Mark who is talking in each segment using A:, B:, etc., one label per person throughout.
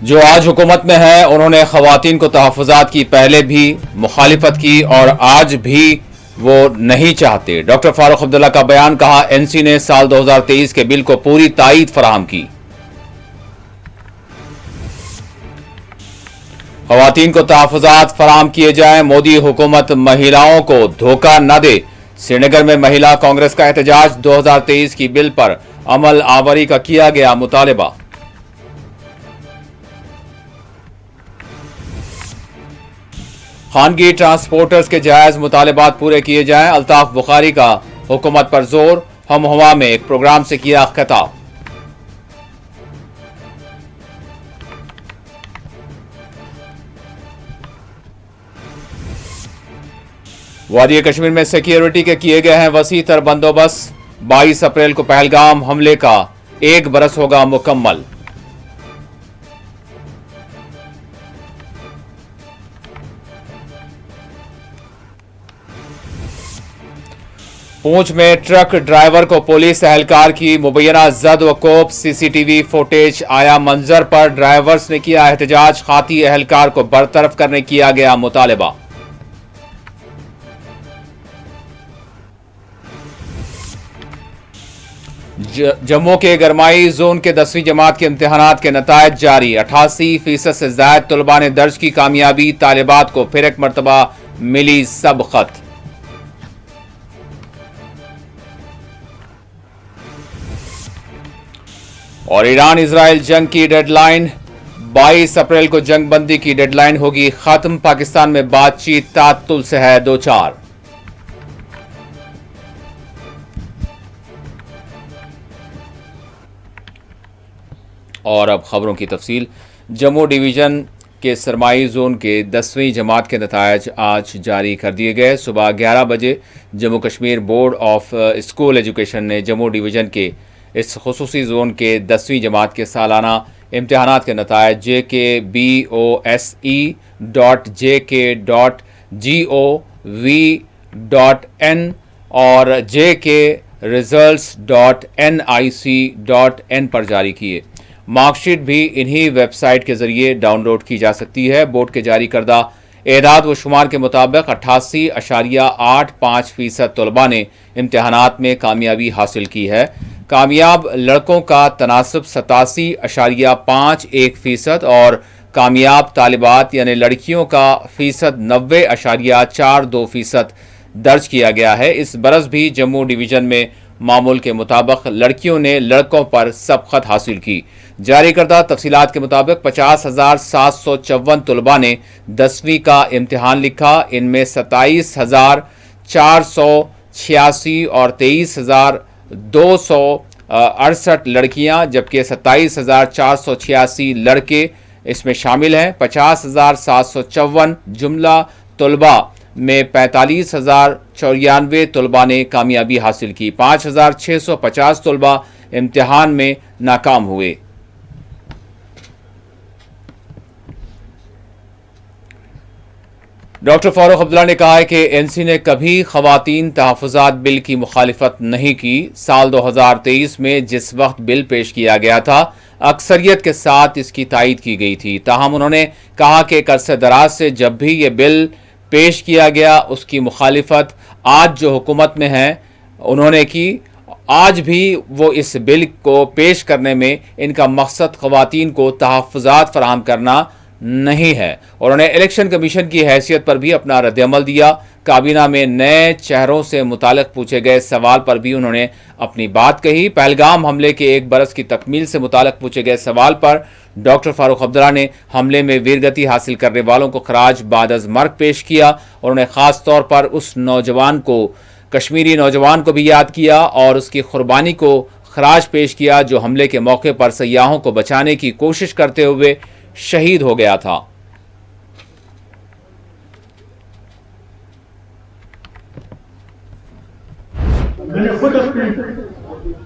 A: جو آج حکومت میں ہیں انہوں نے خواتین کو تحفظات کی پہلے بھی مخالفت کی اور آج بھی وہ نہیں چاہتے۔ ڈاکٹر فاروق عبداللہ کا بیان، کہا این سی نے سال 2023 کے بل کو پوری تائید فراہم کی۔ خواتین کو تحفظات فراہم کیے جائیں، مودی حکومت مہیلاؤں کو دھوکہ نہ دے۔ سری نگر میں مہیلا کانگریس کا احتجاج، 2023 کی بل پر عمل آوری کا کیا گیا مطالبہ۔ خانگی ٹرانسپورٹرز کے جائز مطالبات پورے کیے جائیں، الطاف بخاری کا حکومت پر زور، ہم ہوا میں ایک پروگرام سے کیا خطاب۔ وادی کشمیر میں سیکیورٹی کے کیے گئے ہیں وسیع تر بندوبست، 22 اپریل کو پہلگام حملے کا 1 برس ہوگا مکمل۔ پونچھ میں ٹرک ڈرائیور کو پولیس اہلکار کی مبینہ زد و کوب، سی سی ٹی وی فوٹیج آیا منظر پر، ڈرائیورز نے کیا احتجاج، خاطی اہلکار کو برطرف کرنے کیا گیا مطالبہ۔ جموں کے گرمائی زون کے 10ویں جماعت کے امتحانات کے نتائج جاری، 88% سے زائد طلباء نے درج کی کامیابی، طالبات کو پھر ایک مرتبہ ملی سبقت۔ اور ایران اسرائیل جنگ کی ڈیڈ لائن، 22 اپریل کو جنگ بندی کی ڈیڈ لائن ہوگی ختم، پاکستان میں بات چیت تعطل سے ہے دوچار۔ اور اب خبروں کی تفصیل۔ جموں ڈویژن کے سرمائی زون کے 10ویں جماعت کے نتائج آج جاری کر دیے گئے۔ صبح 11 بجے Jammu Kashmir board of school education نے جموں ڈویژن کے اس خصوصی زون کے 10ویں جماعت کے سالانہ امتحانات کے نتائج jkbose.gk.gov.in اور jkresults.nic.in پر جاری کیے۔ مارک شیٹ بھی انہی ویب سائٹ کے ذریعے ڈاؤن لوڈ کی جا سکتی ہے۔ بورڈ کے جاری کردہ اعداد و شمار کے مطابق 88.85% طلباء نے امتحانات میں کامیابی حاصل کی ہے۔ کامیاب لڑکوں کا تناسب 87.51% اور کامیاب طالبات یعنی لڑکیوں کا فیصد 90.42% درج کیا گیا ہے۔ اس برس بھی جموں ڈویژن میں معمول کے مطابق لڑکیوں نے لڑکوں پر سبقت حاصل کی۔ جاری کردہ تفصیلات کے مطابق 50,754 طلباء نے 10ویں کا امتحان لکھا، ان میں 27,486 اور 23,268 لڑکیاں جبکہ 27,486 لڑکے اس میں شامل ہیں۔ 50,754 جملہ طلباء میں 45,094 طلباء نے کامیابی حاصل کی، 5,650 طلباء امتحان میں ناکام ہوئے۔ ڈاکٹر فاروق عبداللہ نے کہا ہے کہ این سی نے کبھی خواتین تحفظات بل کی مخالفت نہیں کی۔ سال 2023 میں جس وقت بل پیش کیا گیا تھا اکثریت کے ساتھ اس کی تائید کی گئی تھی، تاہم انہوں نے کہا کہ ایک عرصے دراز سے جب بھی یہ بل پیش کیا گیا اس کی مخالفت آج جو حکومت میں ہیں انہوں نے کی۔ آج بھی وہ اس بل کو پیش کرنے میں ان کا مقصد خواتین کو تحفظات فراہم کرنا نہیں ہے۔ اور انہوں نے الیکشن کمیشن کی حیثیت پر بھی اپنا رد عمل دیا۔ کابینہ میں نئے چہروں سے متعلق پوچھے گئے سوال پر بھی انہوں نے اپنی بات کہی۔ پہلگام حملے کے 1 برس کی تکمیل سے متعلق پوچھے گئے سوال پر ڈاکٹر فاروق عبداللہ نے حملے میں ویرگتی حاصل کرنے والوں کو خراج بعد از مرگ پیش کیا، اور انہوں نے خاص طور پر اس نوجوان کو، کشمیری نوجوان کو بھی یاد کیا اور اس کی قربانی کو خراج پیش کیا جو حملے کے موقع پر سیاحوں کو بچانے کی کوشش کرتے ہوئے شہید ہو گیا تھا۔
B: میں نے خود اپنے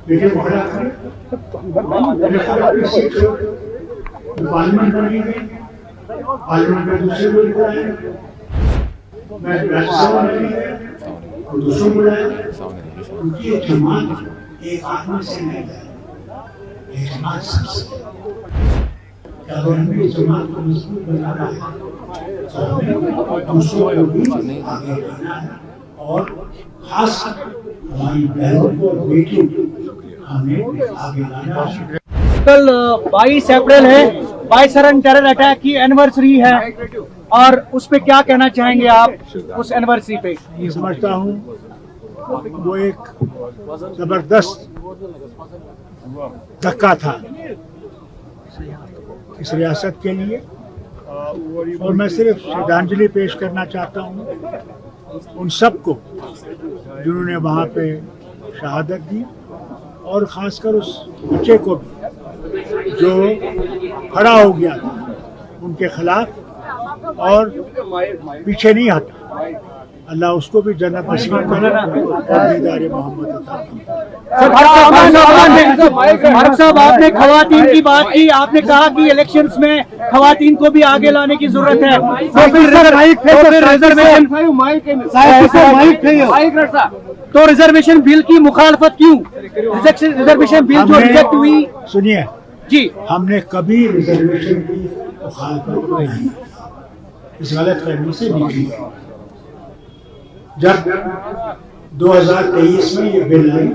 B: بیٹے کو ہرا کر میں نے خود اپنی سیٹ پارلیمنٹ بنی گئی، پارلیمنٹ میں دوسرے لوگ بلائے، میں راجیہ سبھا میں بھی گیا اور دوسروں بلائے، کیونکہ یہ جماعت ایک آدمی سے نہیں ہے، یہ جماعت سب سے کہ اگر ہمیں اس جماعت کو مضبوط بنانا ہے تو ہمیں دوسروں کو بھی آگے لانا ہے، اور خاص کر ہماری بہنوں کو اور بیٹیوں کو ہمیں آگے لانا ہے۔
C: کل 22 اپریل ہے، 22 ٹیرر اٹیک کی اینیورسری ہے، اور اس پہ کیا کہنا چاہیں گے آپ اس اینیورسری پہ؟
B: یہ سمجھتا ہوں وہ ایک زبردست دھکا تھا اس ریاست کے لیے، اور میں صرف شردھانجلی پیش کرنا چاہتا ہوں ان سب کو جنہوں نے وہاں پہ شہادت دی، اور خاص کر اس بچے کو بھی جو کھڑا ہو گیا تھا ان کے خلاف اور پیچھے نہیں ہٹا۔ اللہ اس کو بھی جنت نصیب کرے اور دیدار محمد عطا فرمائے۔
C: فاروق صاحب، آپ نے خواتین کی بات کی، آپ نے کہا کہ الیکشنز میں خواتین کو بھی آگے لانے کی ضرورت ہے، تو ریزرویشن بل کی مخالفت کیوں؟ ریزرویشن بل جو ریجیکٹ ہوئی،
B: سنیے
C: جی،
B: ہم نے کبھی ریزرویشن کی مخالفت نہیں، اس غلط فہمی سے نکلی۔ جب 2023 میں یہ بل آئی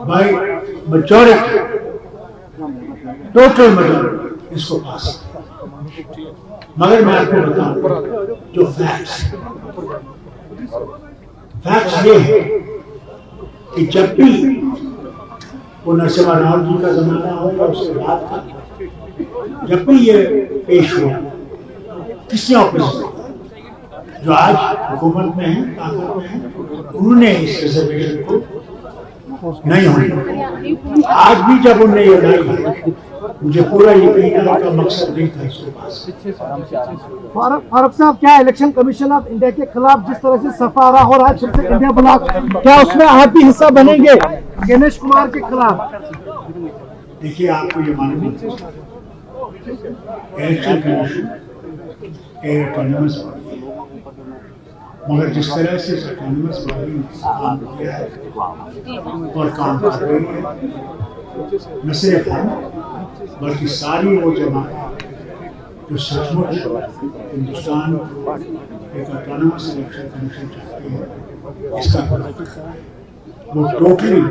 B: بائی میجورٹی، ٹوٹل میجورٹی اس کو پاس، مگر میں آپ کو بتاؤں جو فیکٹس یہ ہے کہ جب بھی وہ نرسمہا راؤ جی کا زمانہ ہو یا اس کے بعد کا، جب بھی یہ پیش ہوا، کس نے اپوزیشن جو آج حکومت میں ہیں، طاقت میں ہیں، انہوں نے اس ریزرویشن کو نہیں ہونے دیا۔ آج بھی جب انہوں نے یہ لائی ہے، مجھے پورا یقین ہے ان کا مقصد نہیں تھا اس کے پاس۔
D: فاروق صاحب، کیا الیکشن کمیشن آف انڈیا کے خلاف جس طرح سے سفارہ ہو رہا ہے انڈیا بلاک، کیا اس میں آپ بھی حصہ بنیں گے گنیش کمار کے خلاف؟
B: دیکھیے، آپ کو یہ معلوم ہے الیکشن کمیشن اٹانومس باڈی ہے، مگر جس طرح سے اٹانومس باڈی نے کام کیا ہے اور کام کر رہی ہے، نہ صرف ہم بلکہ ساری وہ جماعتیں جو سچ مچ ہندوستان کو ایک اٹانومس الیکشن کمیشن چاہتی ہے، اس کا خلاف کر رہا ہے۔ وہ ٹوٹلی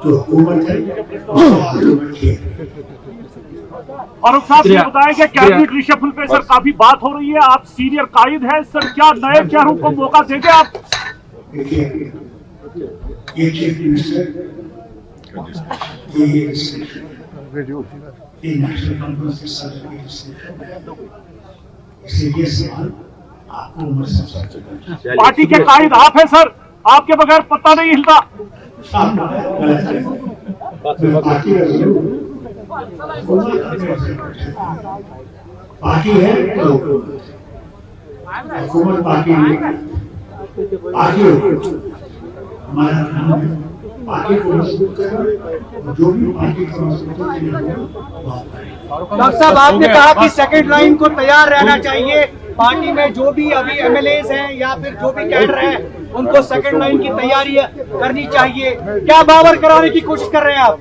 B: جو حکومت ہے اس کو حکومت کی ہے۔
E: فاروق صاحب، یہ بتائیں کہ کیبنٹ ریشفل پہ سر کافی بات ہو رہی ہے، آپ سینئر قائد ہیں سر، کیا نئے چہروں کو موقع دیں گے آپ؟
B: دیکھیے، یہ چیف منسٹر یہ نیشنل کانفرنس کے صدر کی ڈسکشن ہے، اس لیے یہ سوال آپ کو عمر صاحب سے
E: پارٹی کے قائد آپ ہیں سر، آپ کے بغیر پتہ نہیں ہلتا۔
B: پارٹی کا ضرور پارٹی ہے تو حکومت پارٹی نہیں، پارٹی حکومت ہمارا کام ہے پارٹی کو مضبوط کرنا، جو بھی پارٹی کو مضبوط کرنا۔
C: ڈاکٹر صاحب، آپ نے کہا کہ سیکنڈ لائن کو تیار رہنا چاہیے، پارٹی میں جو بھی ابھی ایم ایل ایز ہیں یا پھر جو بھی کیڈر ہیں ان کو سیکنڈ لائن کی تیاری کرنی چاہیے، کیا باور کرانے کی کوشش کر رہے ہیں آپ؟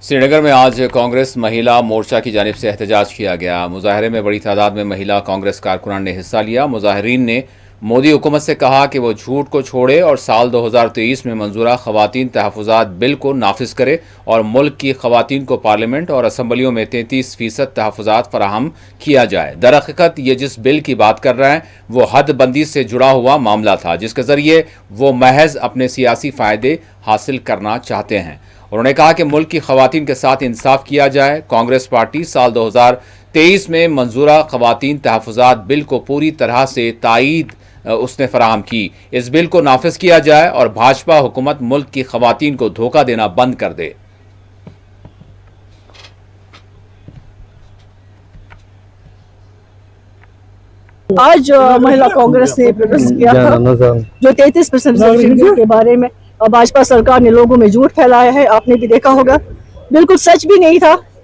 A: سری نگر میں آج کانگریس مہیلا مورچہ کی جانب سے احتجاج کیا گیا۔ مظاہرے میں بڑی تعداد میں مہیلا کانگریس کارکنان نے حصہ لیا۔ مظاہرین نے مودی حکومت سے کہا کہ وہ جھوٹ کو چھوڑے اور سال 2023 میں منظورہ خواتین تحفظات بل کو نافذ کرے اور ملک کی خواتین کو پارلیمنٹ اور اسمبلیوں میں 33% تحفظات فراہم کیا جائے۔ درحقیقت یہ جس بل کی بات کر رہے ہیں وہ حد بندی سے جڑا ہوا معاملہ تھا، جس کے ذریعے وہ محض اپنے سیاسی فائدے حاصل کرنا چاہتے ہیں۔ انہوں نے کہا کہ ملک کی خواتین کے ساتھ انصاف کیا جائے۔ کانگریس پارٹی سال 2023 میں منظورہ خواتین تحفظات بل کو پوری طرح سے تائید اس نے فراہم کی۔ اس بل کو نافذ کیا جائے اور بھاجپا حکومت ملک کی خواتین کو دھوکہ دینا بند کر دے۔
F: آج مہیلا کانگریس نے پروٹیسٹ کیا تھا جو 33% ریزرویشن کے بارے میں بھاجپا سرکار نے لوگوں میں جھوٹ پھیلایا ہے، آپ نے بھی دیکھا ہوگا، بالکل سچ بھی نہیں تھا۔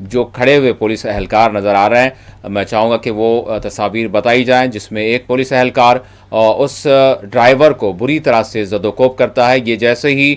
A: جو کھڑے ہوئے پولیس اہلکار نظر آ رہے ہیں، میں چاہوں گا کہ وہ تصاویر بتائی جائیں جس میں ایک پولیس اہلکار اس ڈرائیور کو بری طرح سے زد و کوب کرتا ہے۔ یہ جیسے ہی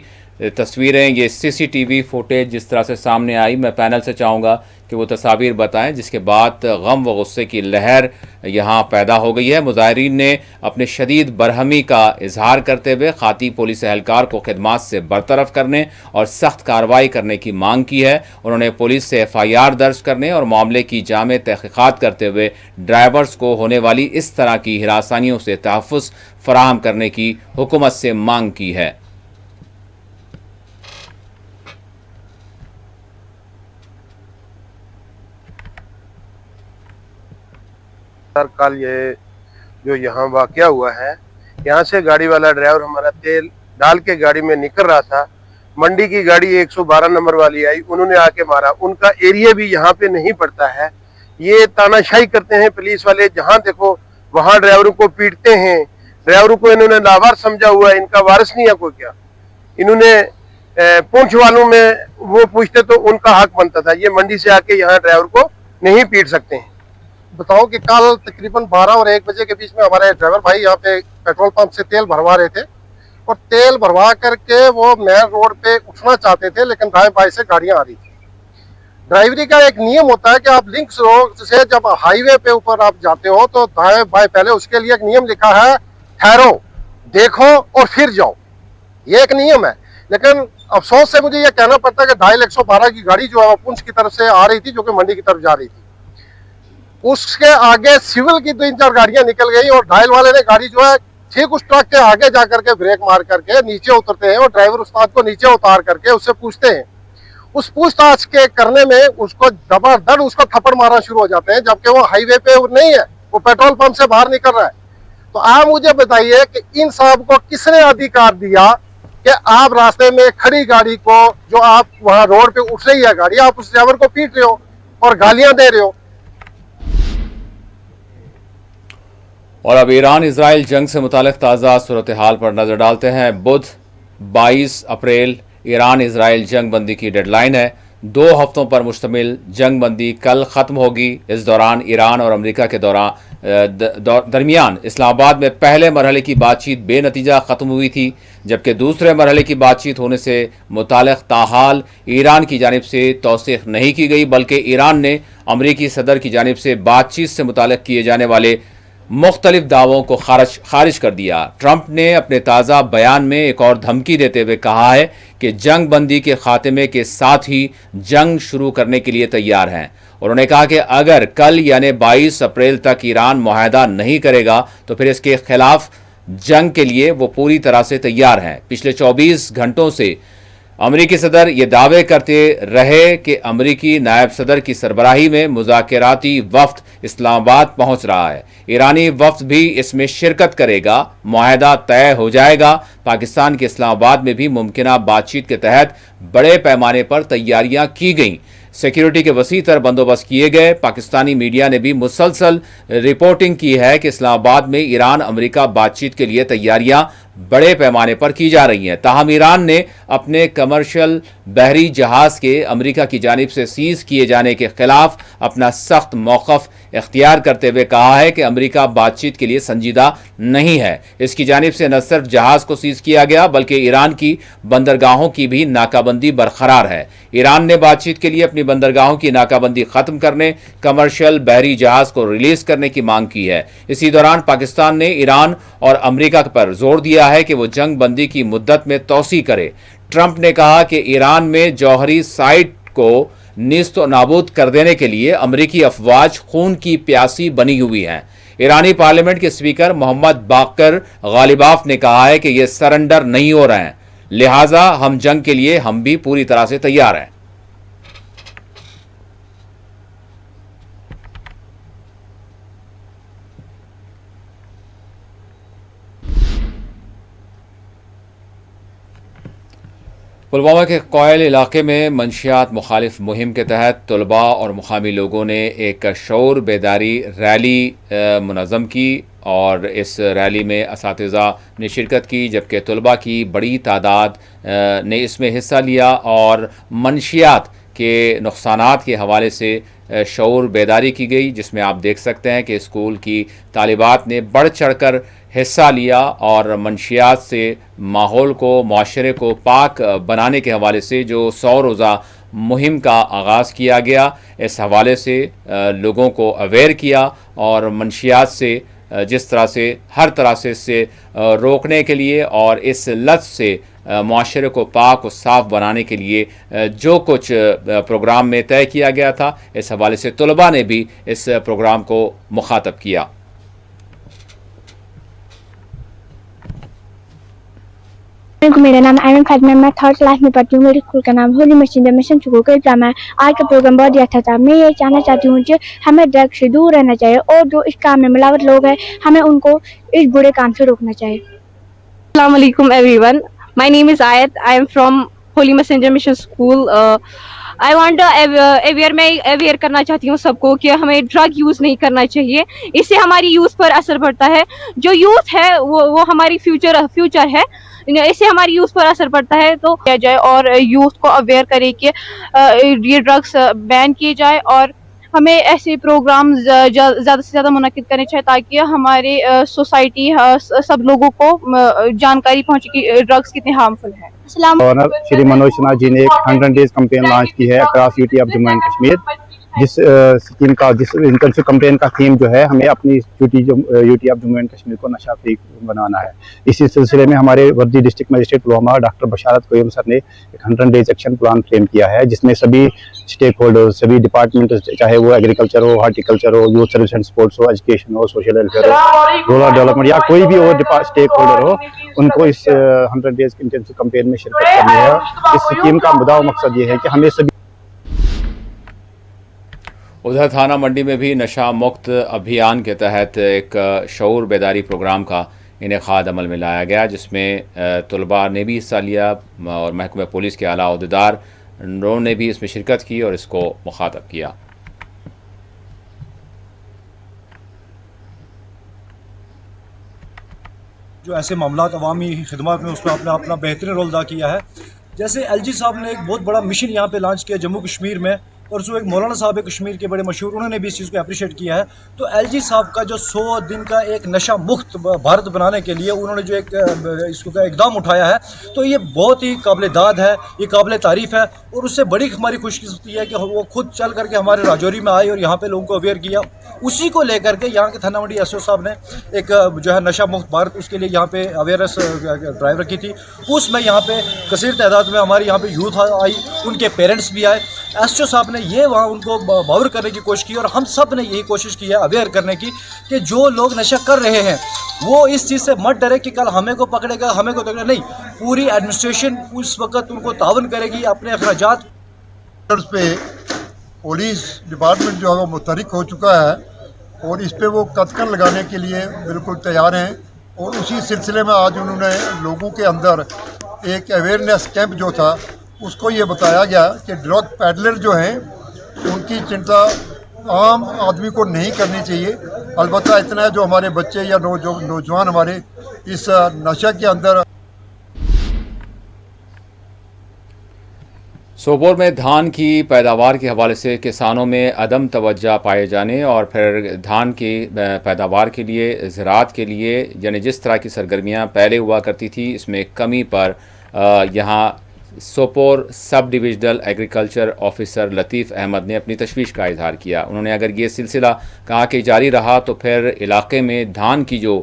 A: تصویریں، یہ سی سی ٹی وی فوٹیج جس طرح سے سامنے آئی، میں پینل سے چاہوں گا کہ وہ تصاویر بتائیں، جس کے بعد غم و غصے کی لہر یہاں پیدا ہو گئی ہے۔ مظاہرین نے اپنے شدید برہمی کا اظہار کرتے ہوئے خاطی پولیس اہلکار کو خدمات سے برطرف کرنے اور سخت کارروائی کرنے کی مانگ کی ہے۔ انہوں نے پولیس سے FIR درج کرنے اور معاملے کی جامع تحقیقات کرتے ہوئے ڈرائیورز کو ہونے والی اس طرح کی ہراسانیوں سے تحفظ فراہم کرنے کی حکومت سے مانگ کی ہے۔
G: کل یہ جو یہاں واقعہ ہوا ہے، یہاں سے گاڑی والا ڈرائیور ہمارا تیل ڈال کے گاڑی میں نکل رہا تھا، منڈی کی گاڑی 112 نمبر والی آئی، انہوں نے آ کے مارا۔ ان کا ایریا بھی یہاں پہ نہیں پڑتا ہے، یہ تانا شاہی کرتے ہیں پولیس والے، جہاں دیکھو وہاں ڈرائیوروں کو پیٹتے ہیں۔ ڈرائیوروں کو انہوں نے لاوار سمجھا ہوا ہے، ان کا وارث نہیں ہے کوئی کیا۔ انہوں نے پونچھ والوں میں وہ پوچھتے تو ان کا حق بنتا تھا، یہ منڈی سے آ کے یہاں ڈرائیور کو نہیں پیٹ سکتے ہیں۔
H: بتاؤ کہ کل تقریباً 12 اور 1 بجے کے بیچ میں ہمارے ڈرائیور بھائی یہاں پہ پیٹرول پمپ سے تیل بھروا رہے تھے، اور تیل بھروا کر کے وہ مین روڈ پہ اٹھنا چاہتے تھے، لیکن دائیں بائیں سے گاڑیاں آ رہی تھی۔ ڈرائیوری کا ایک نیم ہوتا ہے کہ آپ لنکس روڈ سے جب ہائی وے پہ اوپر آپ جاتے ہو تو دائیں بائیں، پہلے اس کے لیے ایک نیم لکھا ہے، ٹھہرو، دیکھو اور پھر جاؤ، یہ ایک نیم ہے۔ لیکن افسوس سے مجھے یہ کہنا پڑتا ہے کہ ڈائل 112 کی گاڑی جو ہے وہ پونچھ کی طرف سے آ رہی تھی، جو کہ منڈی کی طرف جا رہی تھی۔ اس کے آگے سول کی 3-4 گاڑیاں نکل گئی، اور ڈائل والے نے گاڑی جو ہے ٹھیک اس ٹرک کے آگے جا کر کے بریک مار کر کے نیچے اترتے ہیں، اور ڈرائیور استاد کو نیچے اتار کر کے اس سے پوچھتے ہیں۔ اس پوچھ تاچھ کے کرنے میں اس کو زبردست اس کو تھپڑ مارنا شروع ہو جاتے ہیں، جبکہ وہ ہائی وے پہ نہیں ہے، وہ پیٹرول پمپ سے باہر نکل رہا ہے۔ تو آپ مجھے بتائیے کہ ان صاحب کو کس نے ادھیکار دیا کہ آپ راستے میں کھڑی گاڑی کو، جو آپ وہاں روڈ پہ اٹھ رہی ہے گاڑی، آپ اس ڈرائیور کو پیٹ رہے ہو اور گالیاں دے رہے ہو۔
A: اور اب ایران اسرائیل جنگ سے متعلق تازہ صورتحال پر نظر ڈالتے ہیں۔ بدھ 22 اپریل ایران اسرائیل جنگ بندی کی ڈیڈ لائن ہے۔ 2 ہفتوں پر مشتمل جنگ بندی کل ختم ہوگی۔ اس دوران ایران اور امریکہ کے درمیان اسلام آباد میں پہلے مرحلے کی بات چیت بے نتیجہ ختم ہوئی تھی، جبکہ دوسرے مرحلے کی بات چیت ہونے سے متعلق تاحال ایران کی جانب سے توثیق نہیں کی گئی، بلکہ ایران نے امریکی صدر کی جانب سے بات چیت سے متعلق کیے جانے والے مختلف دعووں کو خارج کر دیا۔ ٹرمپ نے اپنے تازہ بیان میں ایک اور دھمکی دیتے ہوئے کہا ہے کہ جنگ بندی کے خاتمے کے ساتھ ہی جنگ شروع کرنے کے لیے تیار ہیں۔ انہوں نے کہا کہ اگر کل یعنی 22 اپریل تک ایران معاہدہ نہیں کرے گا تو پھر اس کے خلاف جنگ کے لیے وہ پوری طرح سے تیار ہیں۔ پچھلے 24 گھنٹوں سے امریکی صدر یہ دعوے کرتے رہے کہ امریکی نائب صدر کی سربراہی میں مذاکراتی وفد اسلام آباد پہنچ رہا ہے، ایرانی وفد بھی اس میں شرکت کرے گا، معاہدہ طے ہو جائے گا۔ پاکستان کے اسلام آباد میں بھی ممکنہ بات چیت کے تحت بڑے پیمانے پر تیاریاں کی گئیں، سیکیورٹی کے وسیع تر بندوبست کیے گئے۔ پاکستانی میڈیا نے بھی مسلسل رپورٹنگ کی ہے کہ اسلام آباد میں ایران امریکہ بات چیت کے لیے تیاریاں بڑے پیمانے پر کی جا رہی ہیں۔ تاہم ایران نے اپنے کمرشل بحری جہاز کے امریکہ کی جانب سے سیز کیے جانے کے خلاف اپنا سخت موقف اختیار کرتے ہوئے کہا ہے کہ امریکہ بات چیت کے لیے سنجیدہ نہیں ہے۔ اس کی جانب سے نہ صرف جہاز کو سیز کیا گیا بلکہ ایران کی بندرگاہوں کی بھی ناکہ بندی برقرار ہے۔ ایران نے بات چیت کے لیے اپنی بندرگاہوں کی ناکہ بندی ختم کرنے، کمرشل بحری جہاز کو ریلیز کرنے کی مانگ کی ہے۔ اسی دوران پاکستان نے ایران اور امریکہ پر زور دیا ہے کہ وہ جنگ بندی کی مدت میں توسیع کرے۔ ٹرمپ نے کہا کہ ایران میں جوہری سائٹ کو نیست و نابود کر دینے کے لیے امریکی افواج خون کی پیاسی بنی ہوئی ہیں۔ ایرانی پارلیمنٹ کے اسپیکر محمد باقر غالباف نے کہا ہے کہ یہ سرنڈر نہیں ہو رہے ہیں، لہٰذا ہم جنگ کے لیے ہم بھی پوری طرح سے تیار ہیں۔ پلوامہ کے کوئل علاقے میں منشیات مخالف مہم کے تحت طلباء اور مقامی لوگوں نے ایک شعور بیداری ریلی منظم کی، اور اس ریلی میں اساتذہ نے شرکت کی، جبکہ طلباء کی بڑی تعداد نے اس میں حصہ لیا اور منشیات کے نقصانات کے حوالے سے شعور بیداری کی گئی، جس میں آپ دیکھ سکتے ہیں کہ اسکول کی طالبات نے بڑھ چڑھ کر حصہ لیا اور منشیات سے ماحول کو، معاشرے کو پاک بنانے کے حوالے سے جو 100 روزہ مہم کا آغاز کیا گیا، اس حوالے سے لوگوں کو اویئر کیا اور منشیات سے جس طرح سے ہر طرح سے اس سے روکنے کے لیے اور اس لت سے معاشرے کو پاک و صاف بنانے کے لیے جو کچھ پروگرام میں طے کیا گیا تھا، اس حوالے سے طلباء نے بھی اس پروگرام کو مخاطب کیا۔
I: میرا نام ایمن فاطمہ، میں 3rd کلاس میں پڑھتی ہوں۔ میرے اسکول کا نام ہولی مسجد مشن سکول کا ڈرامہ ہے۔ آج کا پروگرام بہت ہی اچھا تھا۔ میں یہ کہنا چاہتی ہوں کہ ہمیں ڈرگ سے دور رہنا چاہیے اور جو اس کام میں ملاوٹ لوگ ہیں ہمیں ان کو اس برے کام سے روکنا چاہیے۔
J: السلام علیکم everyone. My name is Ayat. I am from Holy Messenger Mission School. I want to میں اویئر کرنا چاہتی ہوں سب کو کہ ہمیں ڈرگ یوز نہیں کرنا چاہیے، اس سے ہماری یوتھ پر اثر پڑتا ہے۔ جو یوتھ ہے وہ ہماری فیوچر ہے، اس سے ہماری یوتھ پر اثر پڑتا ہے، تو کیا جائے اور یوتھ کو اویئر کرے کہ یہ ڈرگس بین کیے جائے اور ہمیں ایسے پروگرام زیادہ سے زیادہ منعقد کرنے چاہیے تاکہ ہمارے سوسائٹی سب لوگوں کو جانکاری پہنچے کہ ڈرگس کتنے ہارمفل ہے۔
K: گورنر شری منوج سنہا جی نے ایک 100 ڈیز کمپین لانچ کی ہے across UT of Jammu and Kashmir, جس اسکیم کا جس انٹرنشپ کمپین کا تھیم جو ہے ہمیں اپنی UT of Jammu and Kashmir کو نشہ فری بنانا ہے۔ اسی سلسلے میں ہمارے وردی ڈسٹرکٹ مجسٹریٹ پلوامہ ڈاکٹر بشارت قیوم سر نے ایک 100 ڈیز ایکشن پلان فریم کیا ہے، جس میں سبھی اسٹیک ہولڈر، سبھی ڈپارٹمنٹ، چاہے وہ agriculture who, horticulture who, youth service and sports who, education who, social welfare who, rural development یا کوئی بھی اور اسٹیک ہولڈر ہو، ان کو اس 100 ڈیز انٹینسو کمپین میں شرکت کرنی ہے۔ اس اسکیم کا مدعا و مقصد یہ ہے کہ ہمیں سبھی
A: ادھر تھانہ منڈی میں بھی نشہ مکت ابھیان کے تحت ایک شعور بیداری پروگرام کا انعقاد عمل میں لایا گیا، جس میں طلباء نے بھی حصہ لیا اور محکمہ پولیس کے اعلیٰ عہدیداروں نے بھی اس میں شرکت کی اور اس کو مخاطب کیا۔
L: جو ایسے معاملات عوامی خدمات میں اس میں اپنا بہترین رول ادا کیا ہے، جیسے ایل جی صاحب نے ایک بہت بڑا مشن یہاں پہ لانچ کیا جموں کشمیر میں، اور جو ایک مولانا صاحب ہے کشمیر کے بڑے مشہور، انہوں نے بھی اس چیز کو اپریشیٹ کیا ہے۔ تو ایل جی صاحب کا جو 100 دن کا ایک نشہ مکت بھارت بنانے کے لیے انہوں نے جو ایک اس کو اقدام اٹھایا ہے، تو یہ بہت ہی قابل داد ہے، یہ قابل تعریف ہے، اور اس سے بڑی ہماری خوش قسمتی ہے کہ وہ خود چل کر کے ہمارے راجوری میں آئے اور یہاں پہ لوگوں کو اویئر کیا۔ اسی کو لے کر کے یہاں کے تھانہ منڈی ایس او صاحب نے ایک جو ہے نشہ مکت بھارت، اس کے لیے یہاں پہ اویئرنیس ڈرائیو رکھی تھی۔ اس میں یہاں پہ کثیر تعداد میں ہمارے یہاں پہ یوتھ آئی، ان کے پیرنٹس بھی آئے۔ ایس او صاحب نے یہ وہاں ان کو باور کرنے کی کوشش کی، اور ہم سب نے یہی کوشش کی ہے اویئر کرنے کی کہ جو لوگ نشہ کر رہے ہیں وہ اس چیز سے مت ڈرے کہ کل ہمیں کو پکڑے گا، ہمیں کو پکڑے نہیں، پوری ایڈمنسٹریشن اس وقت ان کو تعاون کرے گی اپنے اخراجات
M: پہ۔ پولیس ڈپارٹمنٹ جو ہے وہ متحرک ہو چکا ہے اور اس پہ وہ قدغن لگانے کے لیے بالکل تیار ہیں، اور اسی سلسلے میں آج انہوں نے لوگوں کے اندر ایک اویئرنیس کیمپ جو تھا اس کو یہ بتایا گیا کہ ڈرگ پیڈلر جو ہیں ان کی چنتا عام آدمی کو نہیں کرنی چاہیے، البتہ اتنا ہے جو ہمارے بچے یا نوجوان ہمارے اس نشہ کے اندر۔
A: سوپور میں دھان کی پیداوار کے حوالے سے کسانوں میں عدم توجہ پائے جانے اور پھر دھان کی پیداوار کے لیے، زراعت کے لیے یعنی جس طرح کی سرگرمیاں پہلے ہوا کرتی تھی اس میں کمی پر یہاں Sopore sub divisional agriculture officer Latif Ahmad نے اپنی تشویش کا اظہار کیا۔ انہوں نے اگر یہ سلسلہ کہا کہ جاری رہا تو پھر علاقے میں دھان کی جو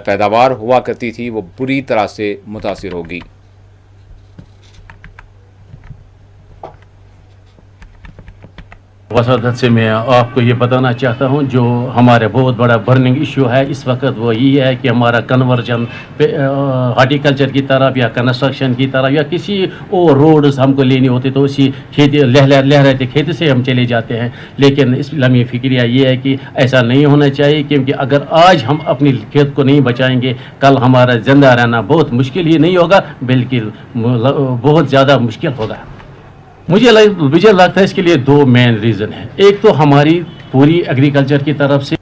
A: پیداوار ہوا کرتی تھی وہ بری طرح سے متاثر ہوگی۔
N: وسادت سے میں آپ کو یہ بتانا چاہتا ہوں جو ہمارے بہت بڑا برننگ ایشو ہے اس وقت وہ یہ ہے کہ ہمارا کنورژن ہارٹیکلچر کی طرف یا کنسٹرکشن کی طرف یا کسی اور روڈز ہم کو لینی ہوتی تو اسی کھیتی لہراتے کھیتی سے ہم چلے جاتے ہیں، لیکن اسلامی فکریہ یہ ہے کہ ایسا نہیں ہونا چاہیے، کیونکہ اگر آج ہم اپنی کھیت کو نہیں بچائیں گے کل ہمارا زندہ رہنا بہت مشکل ہی نہیں ہوگا بلکہ بہت زیادہ مشکل ہوگا۔ مجھے لگتا ہے اس کے لیے 2 مین ریزن ہیں۔ ایک تو ہماری پوری ایگریکلچر کی طرف سے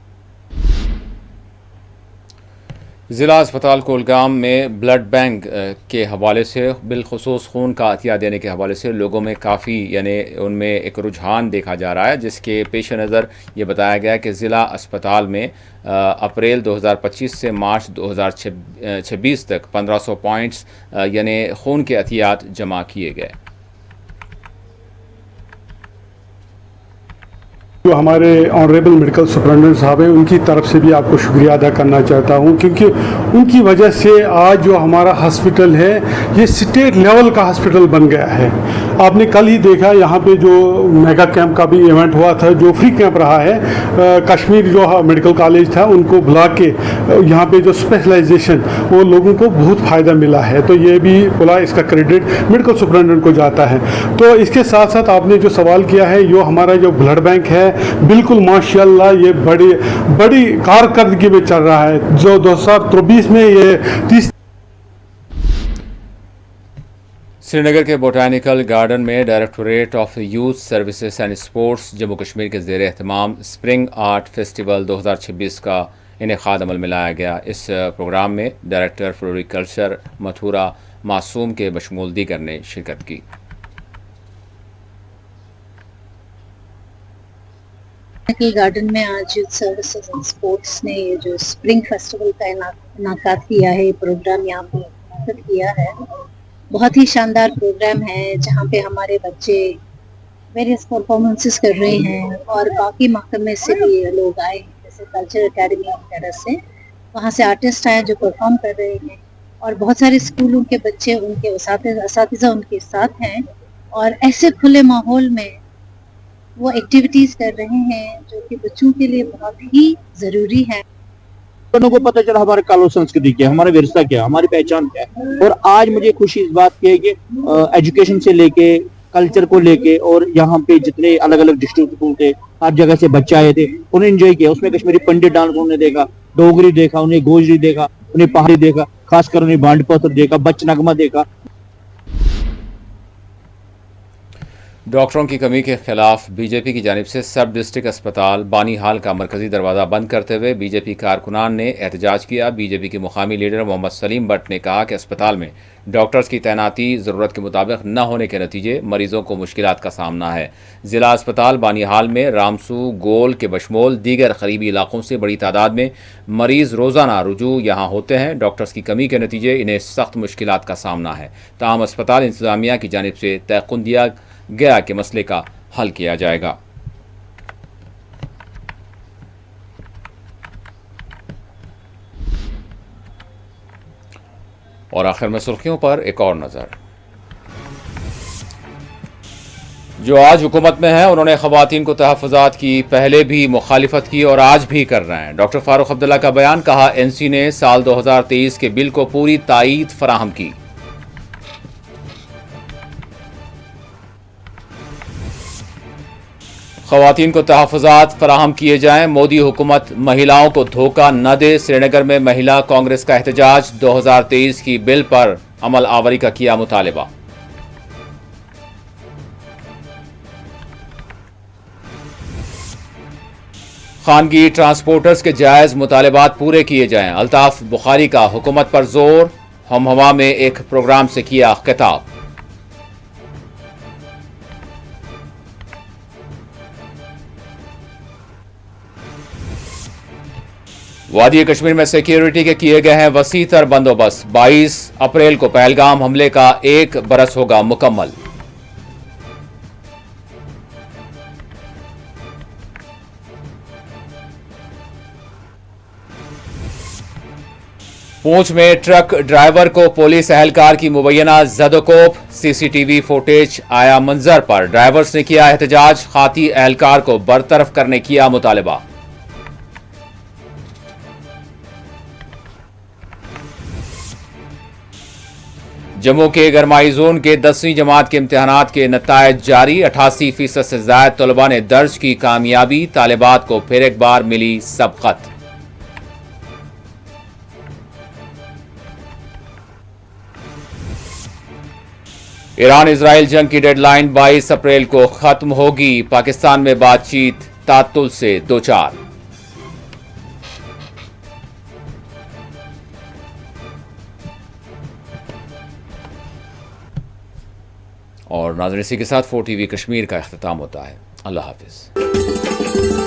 A: ضلع اسپتال کولگام میں بلڈ بینک کے حوالے سے بالخصوص خون کا عطیہ دینے کے حوالے سے لوگوں میں کافی ان میں ایک رجحان دیکھا جا رہا ہے، جس کے پیش نظر یہ بتایا گیا کہ ضلع اسپتال میں اپریل 2025 سے مارچ 2026 تک 1500 پوائنٹس خون کے عطیات جمع کیے گئے۔
O: جو ہمارے آنریبل میڈیکل سپرنٹینڈنٹ صاحب ہیں ان کی طرف سے بھی آپ کو شکریہ ادا کرنا چاہتا ہوں، کیونکہ ان کی وجہ سے آج جو ہمارا ہاسپٹل ہے یہ اسٹیٹ لیول کا ہاسپٹل بن گیا ہے۔ آپ نے کل ہی دیکھا یہاں پہ جو میگا کیمپ کا بھی ایونٹ ہوا تھا، جو فری کیمپ رہا ہے، کشمیر جو میڈیکل کالج تھا ان کو بلا کے یہاں پہ جو اسپیشلائزیشن وہ لوگوں کو بہت فائدہ ملا ہے، تو یہ بھی بلا اس کا کریڈٹ میڈیکل سپرنٹینڈنٹ کو جاتا ہے۔ تو اس کے ساتھ ساتھ آپ نے جو سوال کیا ہے، جو ہمارا جو بلڈ بینک ہے بالکل ماشاءاللہ یہ بڑی کارکردگی میں چل رہا ہے، جو 2023 میں یہ 30
A: سری نگر کے بوٹینیکل گارڈن میں directorate of youth services and sports Jammu Kashmir کے زیر اہتمام اسپرنگ آرٹ فیسٹیول 2026 کا انعقاد عمل میں لایا گیا۔ اس پروگرام میں ڈائریکٹر فلوریکلچر متھورا معصوم کے بشمول دیگر نے شرکت کی۔
P: گارڈن میں آج یوتھ سروسز اینڈ اسپورٹس نے یہ جو اسپرنگ فیسٹیول کا انعقاد کیا ہے، یہ پروگرام یہاں پہ منعقد کیا ہے۔ بہت ہی شاندار پروگرام ہے جہاں پہ ہمارے بچے ویریس پرفارمنسز کر رہے ہیں اور باقی محکمے سے بھی لوگ آئے ہیں، جیسے کلچر اکیڈمی وغیرہ سے، وہاں سے آرٹسٹ آئے جو پرفارم کر رہے ہیں، اور بہت سارے اسکولوں کے بچے ان کے اساتذہ ان کے ساتھ ہیں، اور ایسے کھلے ماحول میں وہ ایکٹیویٹیز کر رہے ہیں جو کہ بچوں کے لیے بہت ہی ضروری ہے۔
Q: کو پتہ چلا ہمارے کالو سنسکرتی کیا، ہمارا ورثہ کیا، ہماری پہچان کیا ہے، اور آج مجھے خوشی اس بات کی ہے کہ ایجوکیشن سے لے کے کلچر کو لے کے، اور یہاں پہ جتنے الگ الگ ڈسٹرکٹ اسکول تھے، ہر جگہ سے بچے آئے تھے، انہوں نے انجوائے کیا۔ اس میں کشمیری پنڈت ڈانس انہوں نے دیکھا، ڈوگری دیکھا، انہیں گوجری دیکھا، انہیں پہاڑی دیکھا، خاص کر انہیں بانڈ پتر دیکھا، بچ نغمہ دیکھا۔
A: ڈاکٹروں کی کمی کے خلاف بی جے پی کی جانب سے سب ڈسٹرکٹ اسپتال بانی ہال کا مرکزی دروازہ بند کرتے ہوئے بی جے پی کارکنان نے احتجاج کیا۔ بی جے پی کے مقامی لیڈر محمد سلیم بٹ نے کہا کہ اسپتال میں ڈاکٹرز کی تعیناتی ضرورت کے مطابق نہ ہونے کے نتیجے مریضوں کو مشکلات کا سامنا ہے۔ ضلع اسپتال بانی ہال میں رامسو، گول کے بشمول دیگر قریبی علاقوں سے بڑی تعداد میں مریض روزانہ رجوع یہاں ہوتے ہیں۔ ڈاکٹرز کی کمی کے نتیجے انہیں سخت مشکلات کا سامنا ہے، تاہم اسپتال انتظامیہ کی جانب سے تیقن دیا گیا کہ مسئلے کا حل کیا جائے گا۔ اور آخر میں سرخیوں پر ایک اور نظر۔ جو آج حکومت میں ہیں انہوں نے خواتین کو تحفظات کی پہلے بھی مخالفت کی اور آج بھی کر رہے ہیں۔ ڈاکٹر فاروق عبداللہ کا بیان، کہا این سی نے سال 2023 کے بل کو پوری تائید فراہم کی۔ خواتین کو تحفظات فراہم کیے جائیں، مودی حکومت مہیلاؤں کو دھوکہ نہ دے۔ سری نگر میں مہیلا کانگریس کا احتجاج، 2023 کی بل پر عمل آوری کا کیا مطالبہ۔ خانگی ٹرانسپورٹرز کے جائز مطالبات پورے کیے جائیں، الطاف بخاری کا حکومت پر زور، ہم ہوا میں ایک پروگرام سے کیا خطاب۔ وادی کشمیر میں سیکیورٹی کے کیے گئے ہیں وسیع تر بندوبست، 22 اپریل کو پہلگام حملے کا 1 برس ہوگا مکمل۔ پونچھ میں ٹرک ڈرائیور کو پولیس اہلکار کی مبینہ زدوکوب، سی سی ٹی وی فوٹیج آیا منظر پر، ڈرائیورز نے کیا احتجاج، خاطی اہلکار کو برطرف کرنے کیا مطالبہ۔ جموں کے گرمائی زون کے 10ویں جماعت کے امتحانات کے نتائج جاری، 88% سے زائد طلباء نے درج کی کامیابی، طالبات کو پھر ایک بار ملی سبقت۔ ایران اسرائیل جنگ کی ڈیڈ لائن 22 اپریل کو ختم ہوگی، پاکستان میں بات چیت تعطل سے دوچار۔ اور ناظرین اسی کے ساتھ 4 TV کشمیر کا اختتام ہوتا ہے. اللہ حافظ.